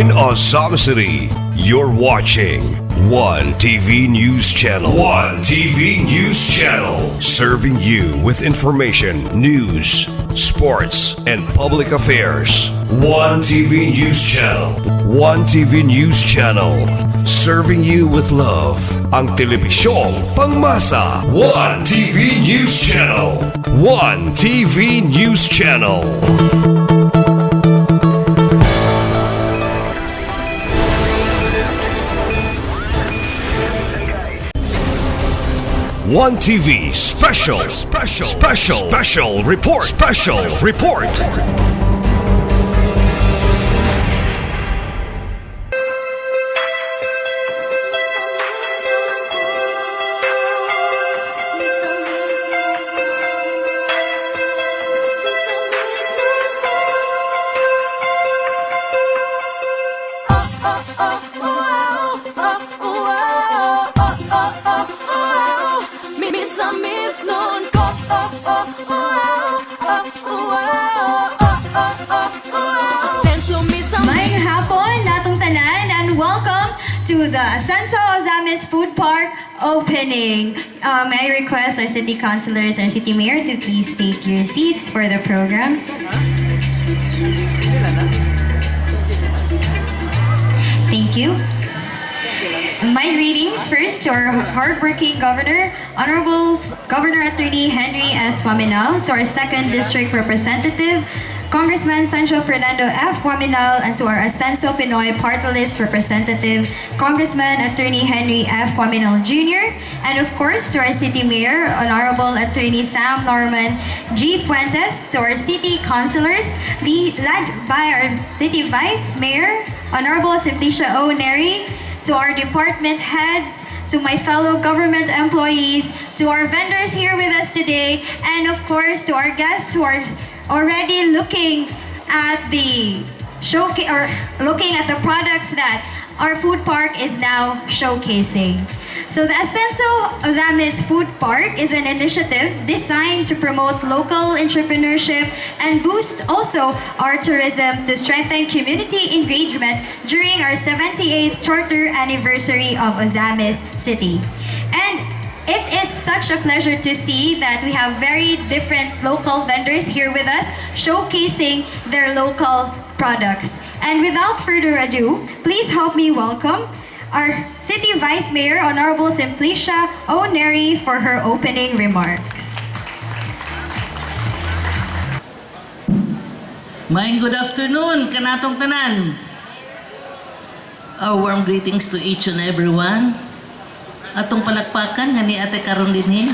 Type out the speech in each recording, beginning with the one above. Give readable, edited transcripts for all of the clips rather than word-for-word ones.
in Osama City. You're watching One TV News Channel. One TV News Channel. Serving you with information, news, sports, and public affairs. One TV News Channel. One TV News Channel. Serving you with love. Ang telebisyong pangmasa. One TV News Channel. One TV News Channel. One TV special report. To the Asenso Ozamis Food Park opening. May I request our city councilors and city mayor to please take your seats for the program. Thank you. My greetings first to our hardworking governor, Honorable Governor Attorney Henry S. Waminal, to our 2nd District Representative, Congressman Sancho Fernando F. Waminal, and to our Asenso Pinoy Party List Representative, Congressman Attorney Henry F. Waminal Jr., and of course to our City Mayor, Honorable Attorney Sam Norman G. Fuentes, to our City Councilors, led by our City Vice Mayor, Honorable Simplicia O. Neri, to our department heads, to my fellow government employees, to our vendors here with us today, and of course to our guests who are already looking at the showcase or looking at the products that our food park is now showcasing. So the Asenso Ozamis Food Park is an initiative designed to promote local entrepreneurship and boost also our tourism to strengthen community engagement during our 78th charter anniversary of Ozamis City. And it is such a pleasure to see that we have very different local vendors here with us showcasing their local products. And without further ado, please help me welcome our City Vice Mayor, Honorable Simplicia O. Neri, for her opening remarks. May good afternoon, kanatong tanan. Our warm greetings to each and everyone. Atong palakpakan nga ni Ate karon dinhi.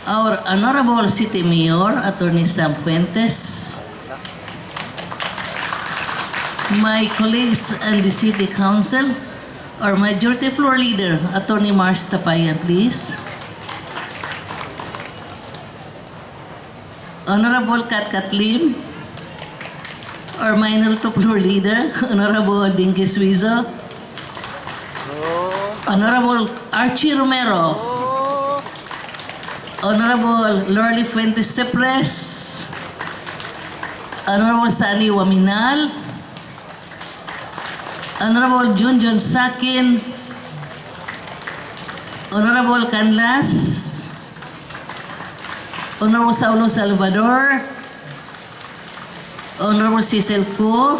Our Honorable City Mayor, Attorney Sam Fuentes. My colleagues and the City Council, our Majority Floor Leader, Attorney Mars Tapayan, please. Honorable Kat Lim, our Minority Floor Leader, Honorable Dinky Suizo. Honorable Archie Romero, Honorable Lorly Fuentes Cepres, Honorable Sally Waminal, Honorable Junjun Sakin, Honorable Canlas, Honorable Saulo Salvador, Honorable Cecil Ko,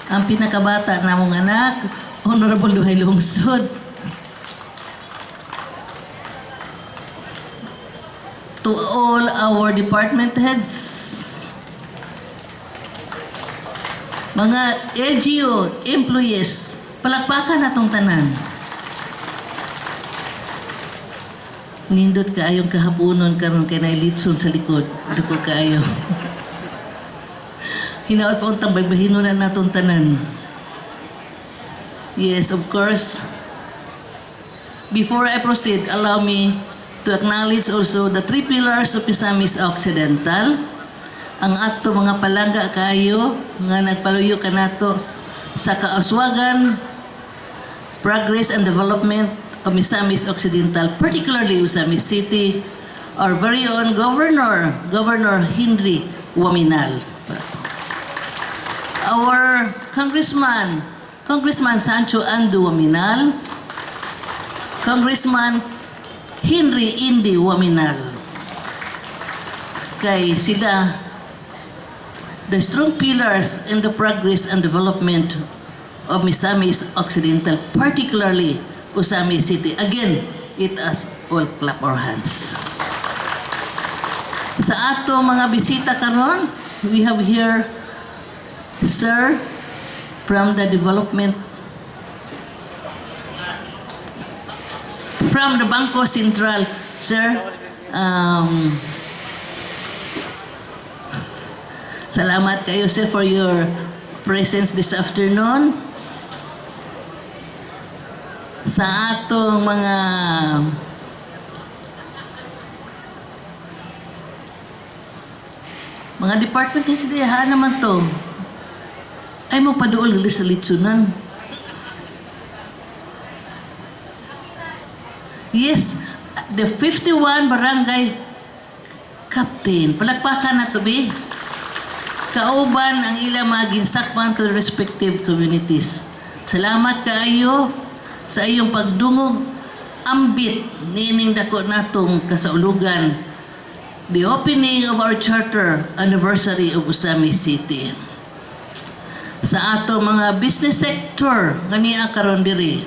ang pinakabata namong anak, Honorable Duhay Lungsod. To all our department heads, mga LGU employees, palakpakan natong tanan. Nindot kaayong kahaponon karon kay nailitson sa likod. Duko kaayo. Hinaot pa untang baybahinon na natong tanan. Yes, of course. Before I proceed, allow me to acknowledge also the 3 pillars of Misamis Occidental. Ang ato mga palangga kayo nga nagpaluyo kanato sa kauswagan, progress and development of Misamis Occidental, particularly Misamis City, our very own Governor Henry Waminal. our Congressman Sancho Andu Waminal, Congressman Henry Indy Waminal. Kay sila, the strong pillars in the progress and development of Misamis Occidental, particularly Usami City. Again, it us all clap our hands. Sa ato mga bisita karon, we have here, Sir, from the Bangko Sentral, Sir. Salamat kayo, sir, for your presence this afternoon. Sa atong mga department heads, ha naman to. Ay mo paduol gali sa litsunan. Yes, the 51 barangay captain. Palakpakan na to, be. Kauban ang ilang mga ginsakpan to the respective communities. Salamat kaayo sa iyong pagdungog ambit nining dako natong kasaulugan, the opening of our charter anniversary of Usami City. Sa ato mga business sector kaniya karon diri,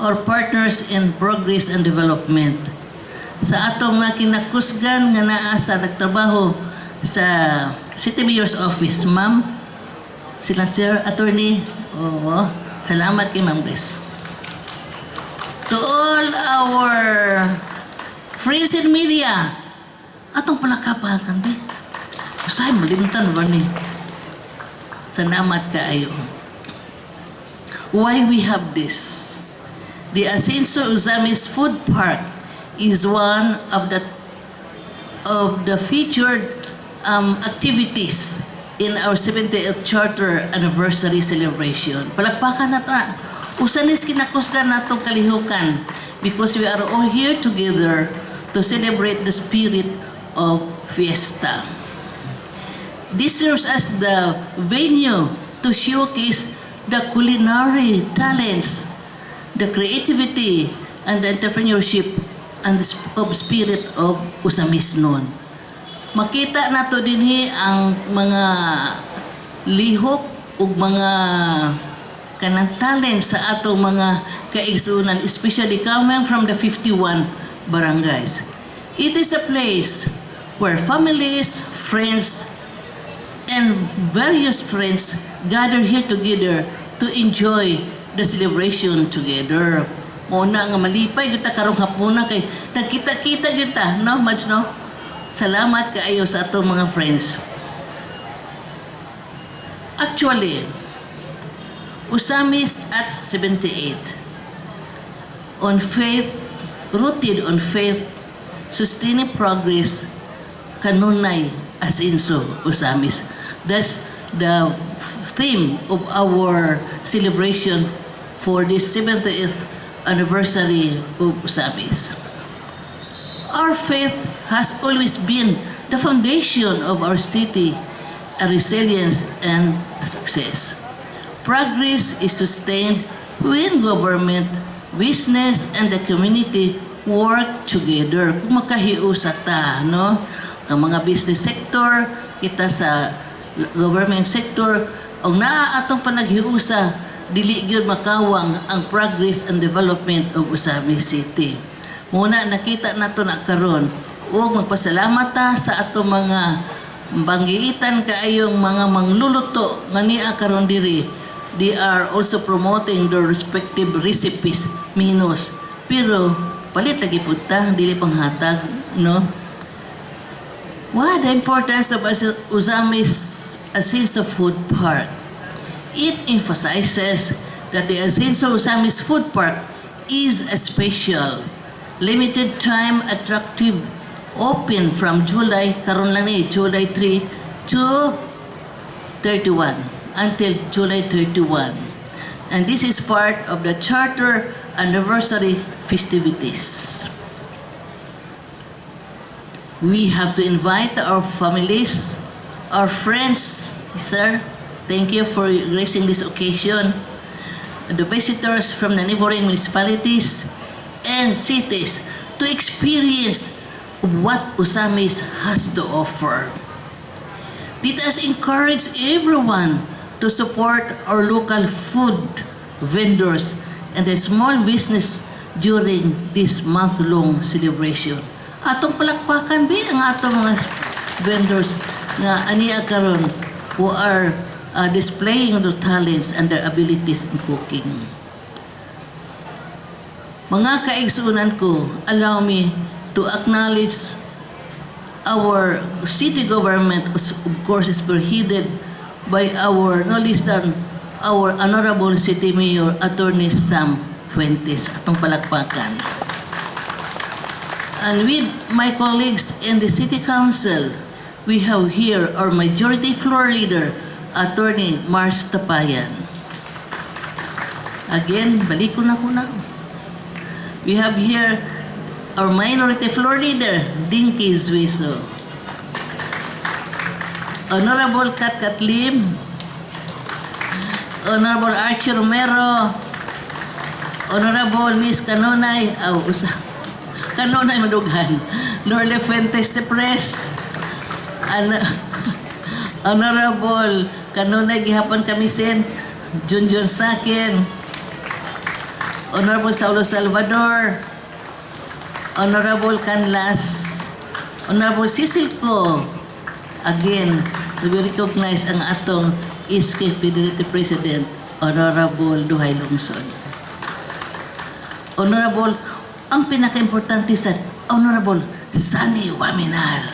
or partners in progress and development. Sa ato mga kinakusgan nga naa sa nagtrabaho sa City Mayor's Office, ma'am, sila Sir Attorney, salamat kay Ma'am Grace. To all our friends in media, atong palakapakan, be. Usay, malimtan ba ni? Salamat kaayo. Why we have this? The Ascenso Usamis Food Park is one of the featured activities in our 70th Charter Anniversary Celebration. Palakpakan na ito. Usanis kinakusgan na itong kalihukan because we are all here together to celebrate the spirit of fiesta. This serves as the venue to showcase the culinary talents, the creativity, and the entrepreneurship and the spirit of Usamis noon. Makita nato dinhi ang mga lihok ug mga kanang talent sa atong mga kaigsunan, especially coming from the 51 barangays. It is a place where families, friends, and various friends gather here together to enjoy the celebration together. Muna nga malipay kita karong hapuna kay nagkita-kita kita, no, Mads, no? Salamat kaayo sa atong mga friends. Actually, Usamis at 78 on faith, rooted on faith, sustaining progress, kanunay Ascenso Usamis. That's the theme of our celebration for this 70th anniversary of Usamis. Our faith has always been the foundation of our city, a resilience and a success. Progress is sustained when government, business, and the community work together. Kung makahiusa ta, no? Ang mga business sector, kita sa government sector, ang naa atong panaghiusa, dili gyud makawang ang progress and development of Usami City. Muna nakita nato na karon, ug magpasalamat ta sa atong mga banggiitan kaayong mga mangluluto nga niya karon diri. They are also promoting their respective recipes, menus. Pero palit lagi punta, dili panghatag, no? What the importance of Usami's Ascenso Food Park? It emphasizes that the Ascenso Usami's Food Park is a special, limited time attractive, open from July, karon lang ni, July 3 to 31. Until July 31. And this is part of the Charter Anniversary festivities. We have to invite our families, our friends, sir, Thank you for gracing this occasion. The visitors from the neighboring municipalities and cities to experience what Usamis has to offer. Let us encourage everyone to support our local food vendors and the small business during this month-long celebration. Atong palakpakan ba ang atong mga vendors nga aniya karon who are displaying their talents and their abilities in cooking. Mga kaigsunan ko, allow me to acknowledge our city government, of course, is spearheaded by our, no less than our Honorable City Mayor, Attorney Sam Fuentes. Atong palakpakan. And with my colleagues in the City Council, we have here our Majority Floor Leader, Attorney Mars Tapayan. Again, balik ko na. We have here our Minority Floor Leader, Dinky Zuiso. Honorable Kat Katlim, Honorable Archie Romero, Honorable Miss Kanonay, Kanonay Madughan, Lorle Fuentes Sepres, Honorable Kanonay Gihapon Kamisen, Junjun Sakin, Honorable Saulo Salvador, Honorable Canlas, Honorable Cecilco, again, to be recognized ang atong Iske Fidelity President, Honorable Duhay Lungsod. Honorable, ang pinaka-importante sa Honorable Sunny Waminal.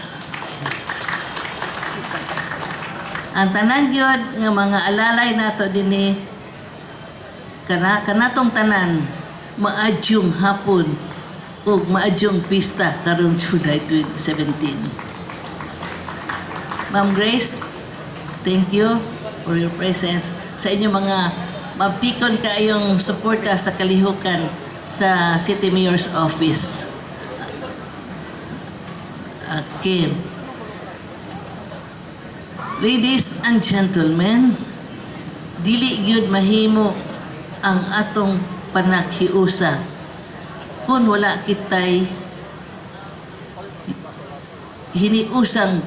Ang tanan gyud nga mga alalay nato dinhi kanatong tanan maadyong hapon ug maadyong pista karong July 2017. Ma'am Grace, thank you for your presence. Sa inyong mga mabtikon kaayong suporta sa kalihukan sa City Mayor's Office. Okay. Ladies and gentlemen, dili gyud mahimo ang atong panaghiusa kung wala kitay hiniusang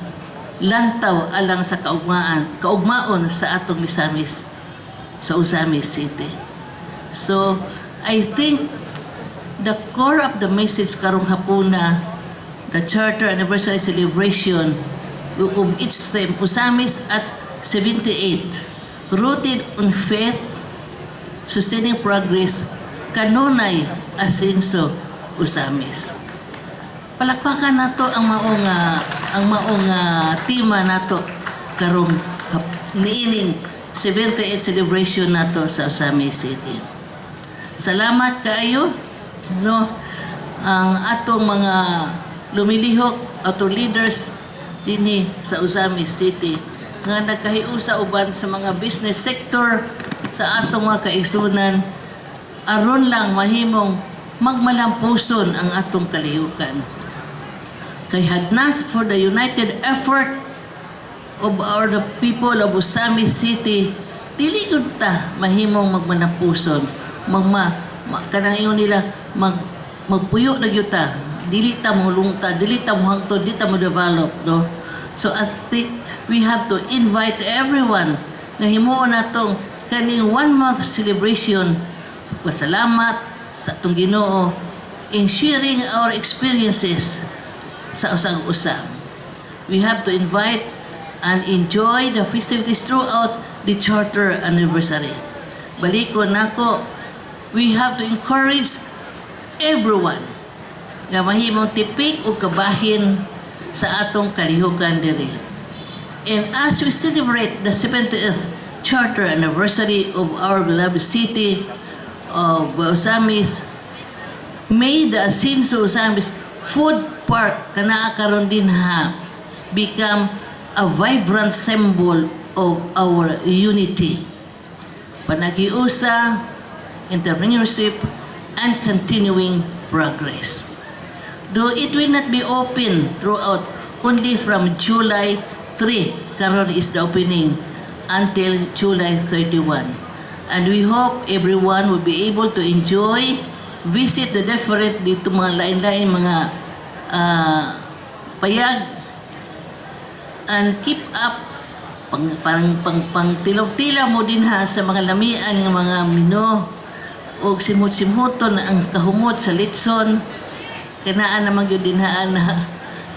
lantaw alang sa kaugmaon sa atong Misamis sa Usamis City. So, I think the core of the message karong hapuna, the Charter Anniversary Celebration of each theme, Usamis at 78, rooted on faith, sustaining progress, kanunay asenso Usamis. Palakpakan nato ang maong tema nato karong niining 78 celebration nato sa Usamis City. Salamat kaayo no ang atong mga lumilihok atong leaders dinhi sa Usamis City nga nagkahiusa uban sa mga business sector sa atong mga kaigsunan aron lang mahimong magmalampuson ang atong kalihukan. Kay had not for the united effort of the people of Usamis City, dili gud ta mahimong magmalampuson, kanang ingon nila magpuyo na gyud ta, dili ta mo lungta, dili ta mo hangtod, dili ta mo develop, no? So we have to invite everyone nga himuon natong kaning 1 month celebration. Pasalamat sa atong Ginoo in sharing our experiences sa usang-usang. We have to invite and enjoy the festivities throughout the Charter Anniversary. Balikon nako, we have to encourage everyone nga mahimong tipik o kabahin sa atong kalihukan diri. And as we celebrate the 70th Charter Anniversary of our beloved city of Usamis, may the Asenso Usamis Food Park kanaa karon din ha become a vibrant symbol of our unity, panagiusa, entrepreneurship, and continuing progress. Though it will not be open throughout, only from July 3 karon is the opening until July 31. And we hope everyone will be able to enjoy, visit the different dito mga lain-lain mga payag, and keep up pang tilaw-tilaw mo din ha sa mga lamian ng mga mino o simhot-simhoton ang kahumot sa litson kanaan naman yun din ha na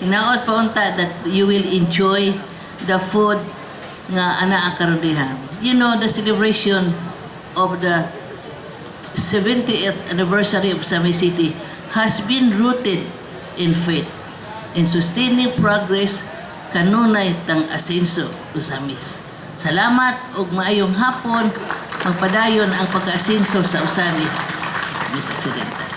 hinaot pa unta that you will enjoy the food nga ana karon diha. You know, the celebration of the 70th anniversary of Samay City has been rooted in faith, in sustaining progress kanunay tang asenso Usamis. Salamat ug maayong hapon magpadayon ang pag-asenso sa Usamis. Miss Occidental.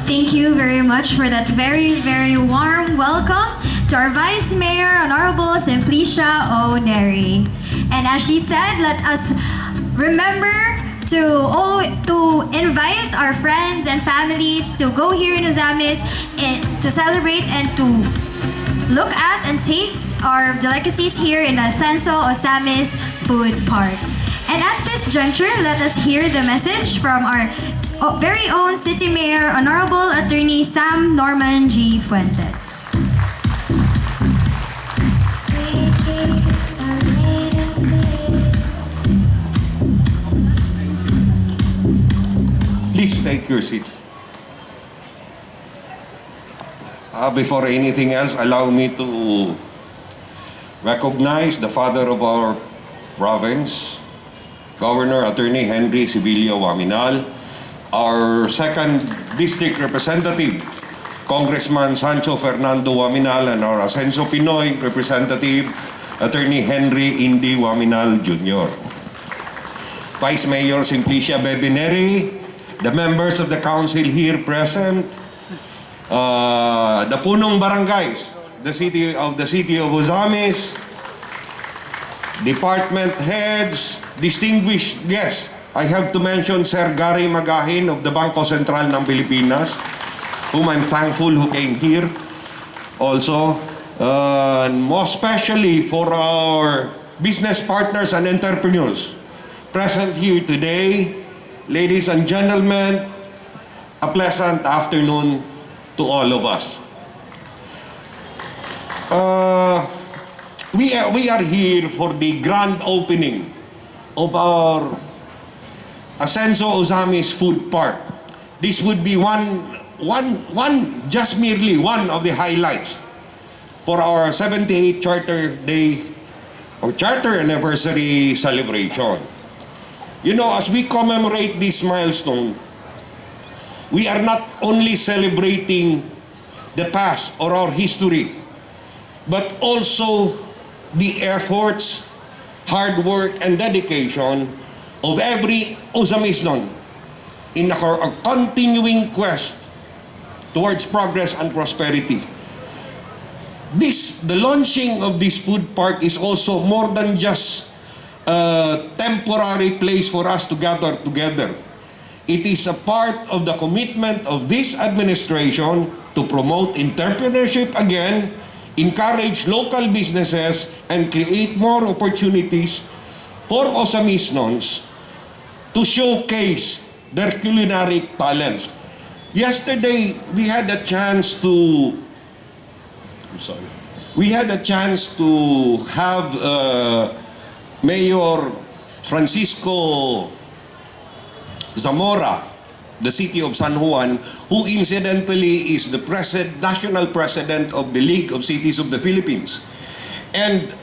Thank you very much for that very, very warm welcome to our Vice Mayor, Honorable Simplicia O. Neri. And as she said, let us remember to invite our friends and families to go here in Usamis and to celebrate and to look at and taste our delicacies here in Asenso Osamis Food Park. And at this juncture, let us hear the message from our very own City Mayor, Honorable Attorney Sam Norman G. Fuentes. Sweet dreams are made of Please take your seats. Before anything else, allow me to recognize the father of our province, Governor Attorney Henry Sibilio Waminal, our second district representative, Congressman Sancho Fernando Waminal, and our Asenso Pinoy representative, Attorney Henry Indy Waminal Jr. Vice Mayor Simplicia Bebineri, the members of the council here present, the punong barangays, the city of Ozamis, department heads, distinguished guests. I have to mention Sir Gary Magahin of the Bangko Sentral ng Pilipinas, whom I'm thankful who came here. Also, most especially for our business partners and entrepreneurs present here today. Ladies and gentlemen, a pleasant afternoon to all of us. We are here for the grand opening of our Asenso Osamis Food Park. This would be just merely one of the highlights for our 78th Charter Day or Charter Anniversary celebration. You know, as we commemorate this milestone, we are not only celebrating the past or our history, but also the efforts, hard work, and dedication of every Osamisnon in our continuing quest towards progress and prosperity. The launching of this food park is also more than just a temporary place for us to gather together. It is a part of the commitment of this administration to promote entrepreneurship again, encourage local businesses, and create more opportunities for Osamisnons to showcase their culinary talents. Yesterday, we had a chance to have Mayor Francisco Zamora, the city of San Juan, who incidentally is the national president of the League of Cities of the Philippines. And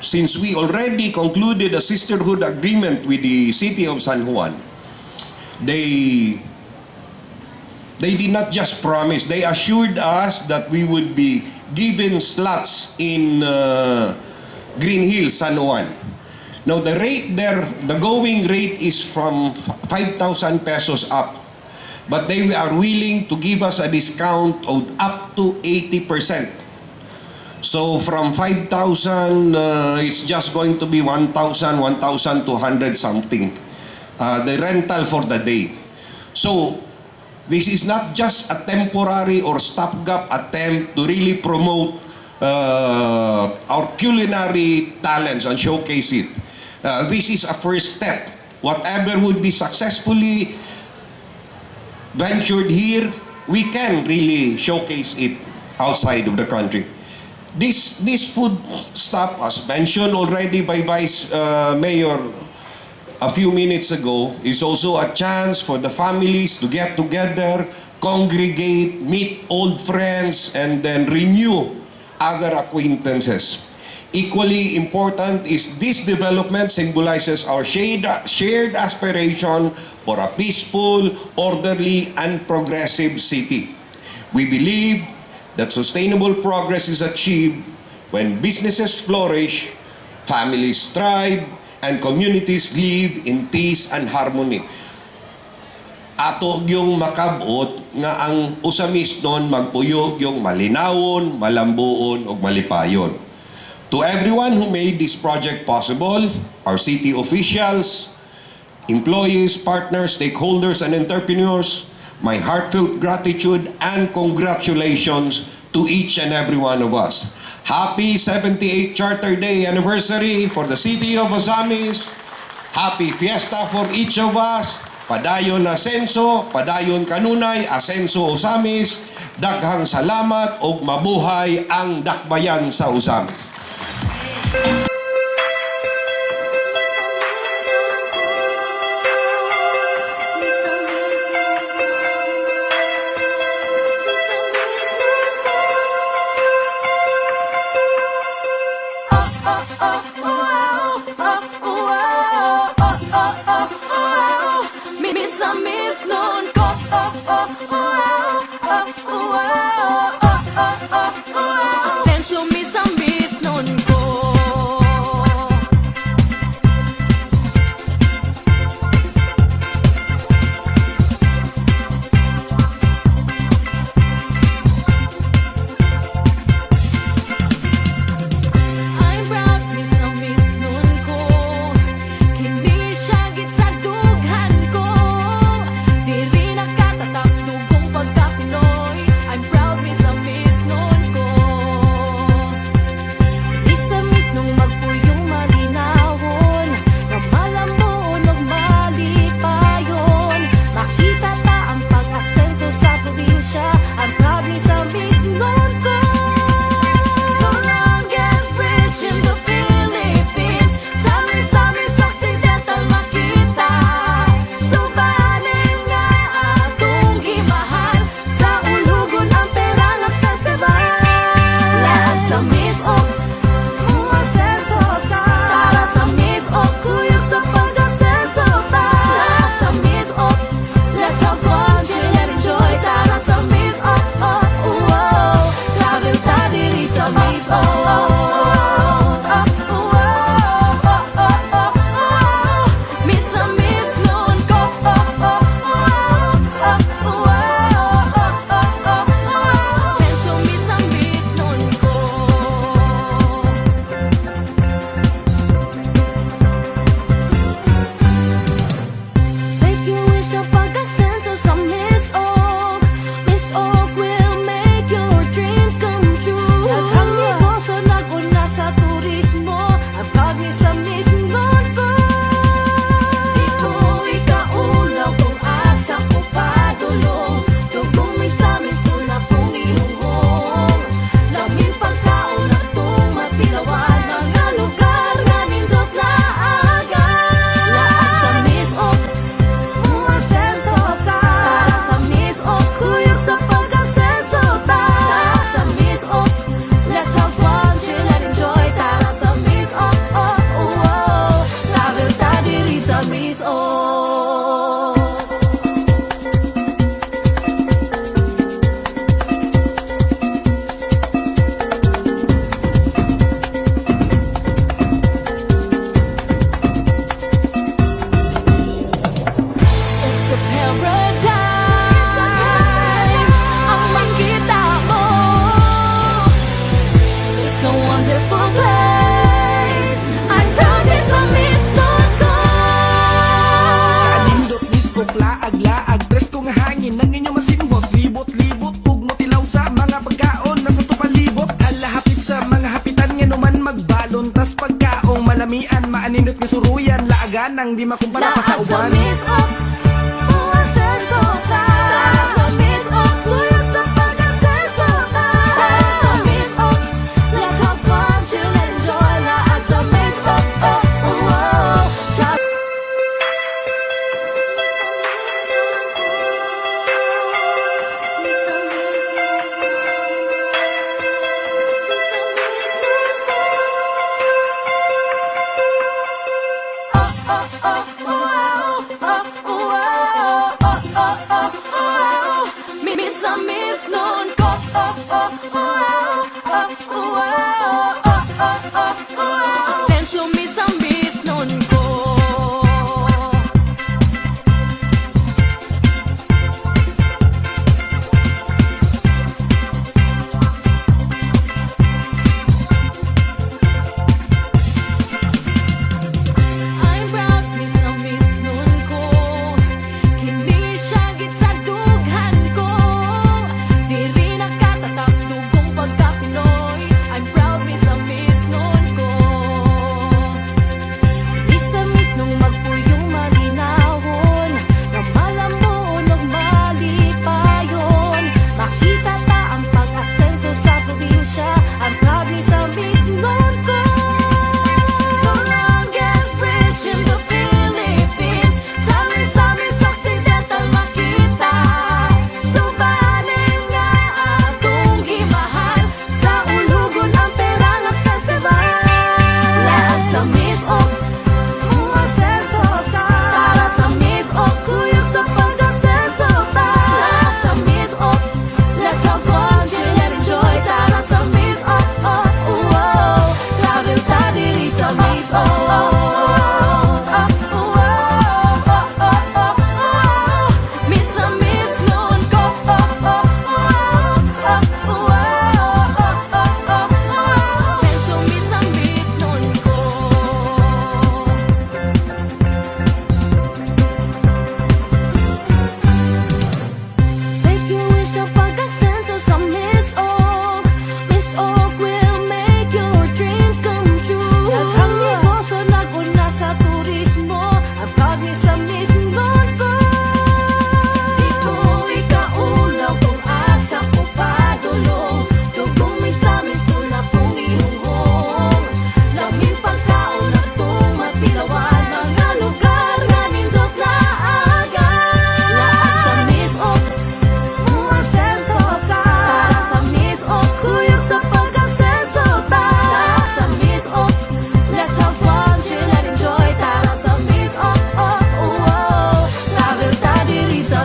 since we already concluded a sisterhood agreement with the city of San Juan, they did not just promise, they assured us that we would be given slots in Green Hills, San Juan. Now the rate there, the going rate is from 5,000 pesos up. But they are willing to give us a discount of up to 80%. So from 5,000, it's just going to be 1,200 something. The rental for the day. So This is not just a temporary or stopgap attempt to really promote our culinary talents and showcase it. This is a first step. Whatever would be successfully ventured here, we can really showcase it outside of the country. This food stop, as mentioned already by Vice Mayor a few minutes ago, is also a chance for the families to get together, congregate, meet old friends, and then renew other acquaintances. Equally important is this development symbolizes our shared aspiration for a peaceful, orderly, and progressive city. We believe that sustainable progress is achieved when businesses flourish, families thrive, and communities live in peace and harmony. Ato yung makabot nga ang usamis nun magpuyog yung malinawon, malambuon, o malipayon. To everyone who made this project possible, our city officials, employees, partners, stakeholders, and entrepreneurs, my heartfelt gratitude and congratulations to each and every one of us. Happy 78th Charter Day anniversary for the city of Ozamis. Happy fiesta for each of us. Padayon Asenso, padayon kanunay, Asenso Ozamis. Daghang salamat ug mabuhay ang dakbayan sa Ozamis. Asenso, miss nun ko. ninyo masimbot, libot-libot ug motilaw sa mga pagkaon nasa tupalibot. Alahapit sa mga hapitan nga numan magbalon tas pagkaong malamian maaninot nga suruyan laagan nang di makumpara pa sa uban.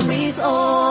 Miss O.